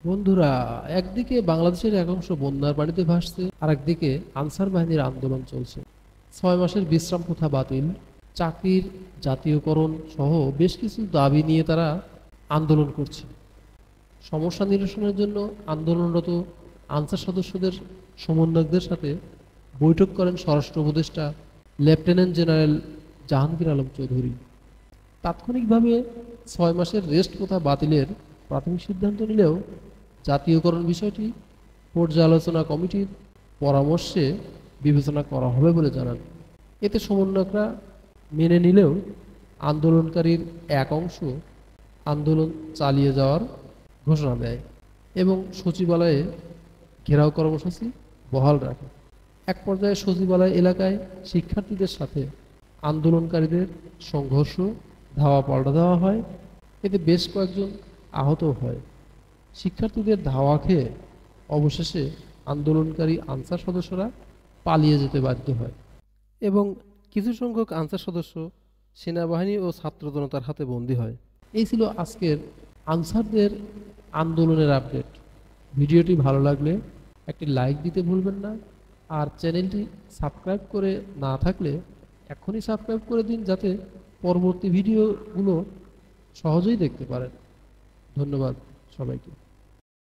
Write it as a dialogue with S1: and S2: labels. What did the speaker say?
S1: বন্ধুরা, একদিকে বাংলাদেশের এক অংশ বন্যার পানিতে ভাসছে, আর একদিকে আনসার বাহিনীর আন্দোলন চলছে। 6 মাসের বিশ্রাম প্রথা বাতিল, চাকরির জাতীয়করণ সহ বেশ কিছু দাবি নিয়ে তারা আন্দোলন করছে। সমস্যা নিরসনের জন্য আন্দোলনরত আনসার সদস্যদের সমন্বয়কদের সাথে বৈঠক করেন স্বরাষ্ট্র উপদেষ্টা লেফটেন্যান্ট জেনারেল জাহাঙ্গীর আলম চৌধুরী। তাৎক্ষণিকভাবে 6 মাসের রেস্ট প্রথা বাতিলের প্রাথমিক সিদ্ধান্ত নিলেও জাতীয়করণ বিষয়টি পর্যালোচনা কমিটির পরামর্শে বিবেচনা করা হবে বলে জানান। এতে সমন্বয়করা মেনে নিলেও আন্দোলনকারীর এক অংশ আন্দোলন চালিয়ে যাওয়ার ঘোষণা দেয় এবং সচিবালয়ে ঘেরাও কর্মসূচি বহাল রাখে। এক পর্যায়ে সচিবালয় এলাকায় শিক্ষার্থীদের সাথে আন্দোলনকারীদের সংঘর্ষ, ধাওয়া পাল্টা দেওয়া হয়। এতে বেশ কয়েকজন আহত হয়। শিক্ষার্থীদের ধাওয়া খেয়ে অবশেষে আন্দোলনকারী আনসার সদস্যরা পালিয়ে যেতে বাধ্য হয় এবং কিছু সংখ্যক আনসার সদস্য সেনাবাহিনী ও ছাত্র জনতার হাতে বন্দী হয়। এই ছিল আজকের আনসারদের আন্দোলনের আপডেট। ভিডিওটি ভালো লাগলে একটি লাইক দিতে ভুলবেন না, আর চ্যানেলটি সাবস্ক্রাইব করে না থাকলে এখনই সাবস্ক্রাইব করে দিন, যাতে পরবর্তী ভিডিওগুলো সহজেই দেখতে পারেন। ধন্যবাদ সবাইকে।